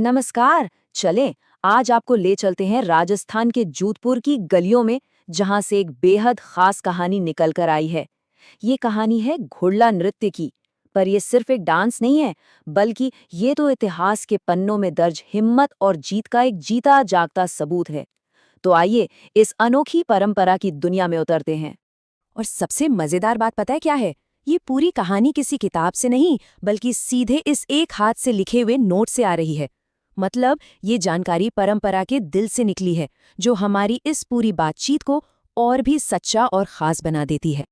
नमस्कार। चलें, आज आपको ले चलते हैं राजस्थान के जोधपुर की गलियों में, जहां से एक बेहद खास कहानी निकल कर आई है। ये कहानी है घुड़ला नृत्य की। पर ये सिर्फ एक डांस नहीं है, बल्कि ये तो इतिहास के पन्नों में दर्ज हिम्मत और जीत का एक जीता जागता सबूत है। तो आइए इस अनोखी परंपरा की दुनिया में उतरते हैं। और सबसे मजेदार बात पता है क्या है? ये पूरी कहानी किसी किताब से नहीं, बल्कि सीधे इस एक हाथ से लिखे हुए नोट से आ रही है। मतलब ये जानकारी परंपरा के दिल से निकली है, जो हमारी इस पूरी बातचीत को और भी सच्चा और खास बना देती है।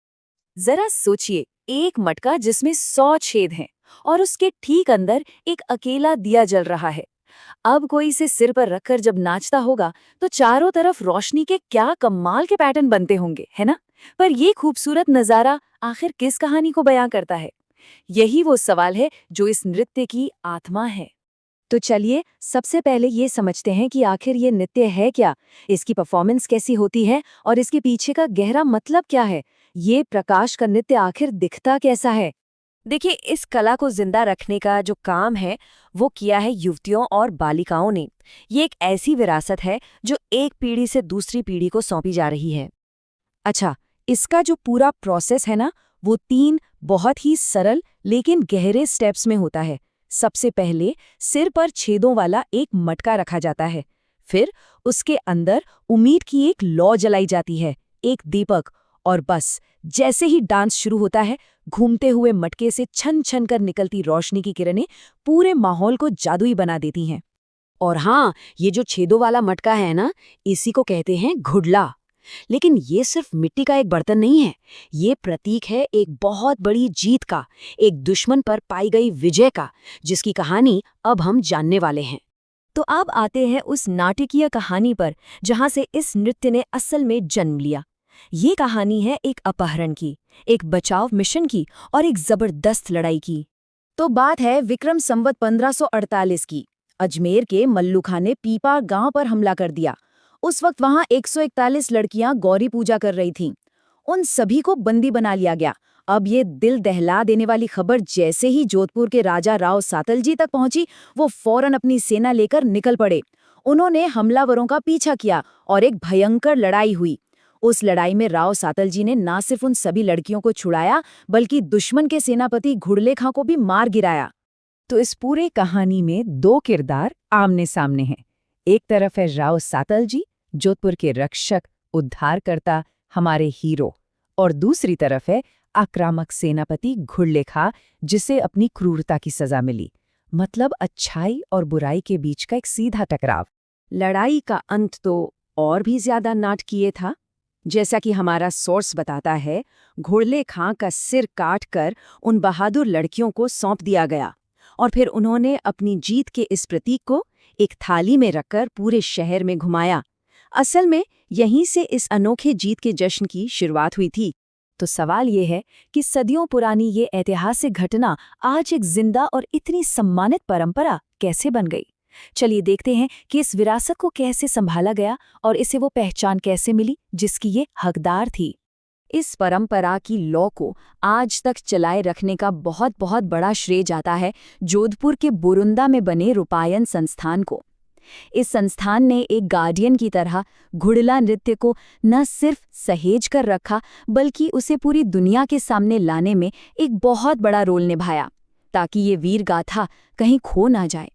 जरा सोचिए, एक मटका जिसमें 100 छेद हैं और उसके ठीक अंदर एक अकेला दिया जल रहा है। अब कोई इसे सिर पर रखकर जब नाचता होगा तो चारों तरफ रोशनी के क्या कमाल के पैटर्न बनते होंगे, है ना? पर ये खूबसूरत नजारा आखिर किस कहानी को बयां करता है? यही वो सवाल है जो इस नृत्य की आत्मा है। तो चलिए सबसे पहले ये समझते हैं कि आखिर ये नृत्य है क्या, इसकी परफॉर्मेंस कैसी होती है और इसके पीछे का गहरा मतलब क्या है। ये प्रकाश का नृत्य आखिर दिखता कैसा है? देखिए, इस कला को जिंदा रखने का जो काम है वो किया है युवतियों और बालिकाओं ने। ये एक ऐसी विरासत है जो एक पीढ़ी से दूसरी पीढ़ी को सौंपी जा रही है। अच्छा, इसका जो पूरा प्रोसेस है ना, वो 3 बहुत ही सरल लेकिन गहरे स्टेप्स में होता है। सबसे पहले सिर पर छेदों वाला एक मटका रखा जाता है। फिर उसके अंदर उम्मीद की एक लौ जलाई जाती है, एक दीपक। और बस जैसे ही डांस शुरू होता है, घूमते हुए मटके से छन छन कर निकलती रोशनी की किरणें पूरे माहौल को जादुई बना देती हैं। और हाँ, ये जो छेदों वाला मटका है ना, इसी को कहते हैं घुड़ला। लेकिन ये सिर्फ मिट्टी का एक बर्तन नहीं है, ये प्रतीक है एक बहुत बड़ी जीत का, एक दुश्मन पर पाई गई विजय का, जिसकी कहानी अब हम जानने वाले हैं। तो अब आते हैं उस नाटकीय कहानी पर, जहां से इस नृत्य ने असल में जन्म लिया। ये कहानी है एक अपहरण की, एक बचाव मिशन की और एक जबरदस्त लड़ाई की। तो बात है विक्रम संवत 1548 की। अजमेर के मल्लू खां ने पीपा गांव पर हमला कर दिया। उस वक्त वहां 141 लड़कियां गौरी पूजा कर रही थीं। उन सभी को बंदी बना लिया गया। अब ये दिल दहला देने वाली खबर जैसे ही जोधपुर के राजा राव सातलजी तक पहुंची, वो फौरन अपनी सेना लेकर निकल पड़े। उन्होंने हमलावरों का पीछा किया और एक भयंकर लड़ाई हुई। उस लड़ाई में राव सातलजी ने न सिर्फ उन सभी लड़कियों को छुड़ाया, बल्कि दुश्मन के सेनापति घुड़ले खां को भी मार गिराया। तो इस पूरे कहानी में 2 किरदार आमने सामने हैं। एक तरफ है राव सातलजी, जोधपुर के रक्षक, उद्धारकर्ता, हमारे हीरो। और दूसरी तरफ है आक्रामक सेनापति घुड़ले खां, जिसे अपनी क्रूरता की सजा मिली। मतलब अच्छाई और बुराई के बीच का एक सीधा टकराव। लड़ाई का अंत तो और भी ज्यादा नाटकीय था। जैसा कि हमारा सोर्स बताता है, घुड़ले खां का सिर काटकर उन बहादुर लड़कियों को सौंप दिया गया और फिर उन्होंने अपनी जीत के इस प्रतीक को एक थाली में रखकर पूरे शहर में घुमाया। असल में यहीं से इस अनोखे जीत के जश्न की शुरुआत हुई थी। तो सवाल ये है कि सदियों पुरानी ये ऐतिहासिक घटना आज एक जिंदा और इतनी सम्मानित परंपरा कैसे बन गई। चलिए देखते हैं कि इस विरासत को कैसे संभाला गया और इसे वो पहचान कैसे मिली जिसकी ये हकदार थी। इस परंपरा की लौ को आज तक चलाए रखने का बहुत बहुत बड़ा श्रेय जाता है जोधपुर के बुरुंदा में बने रूपायन संस्थान को। इस संस्थान ने एक गार्डियन की तरह घुड़ला नृत्य को न सिर्फ सहेज कर रखा, बल्कि उसे पूरी दुनिया के सामने लाने में एक बहुत बड़ा रोल निभाया, ताकि ये वीर गाथा कहीं खो ना जाए।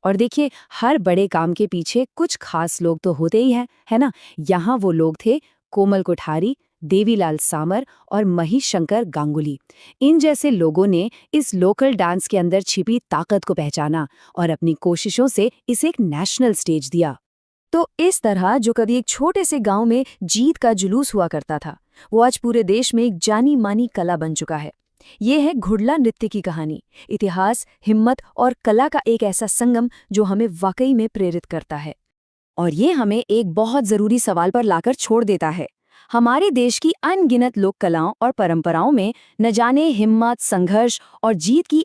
और देखिए, हर बड़े काम के पीछे कुछ खास लोग तो होते ही हैं, है ना? यहाँ वो लोग थे कोमल कोठारी, देवीलाल सामर और महीशंकर गांगुली। इन जैसे लोगों ने इस लोकल डांस के अंदर छिपी ताकत को पहचाना और अपनी कोशिशों से इसे एक नेशनल स्टेज दिया। तो इस तरह जो कभी एक छोटे से गांव में जीत का जुलूस हुआ करता था, वो आज पूरे देश में एक जानी मानी कला बन चुका है। ये है घुड़ला नृत्य की कहानी। इतिहास, हिम्मत और कला का एक ऐसा संगम जो हमें वाकई में प्रेरित करता है। और ये हमें एक बहुत जरूरी सवाल पर लाकर छोड़ देता है। हमारे देश की अनगिनत लोक कलाओं और परंपराओं में न जाने हिम्मत, संघर्ष और जीत की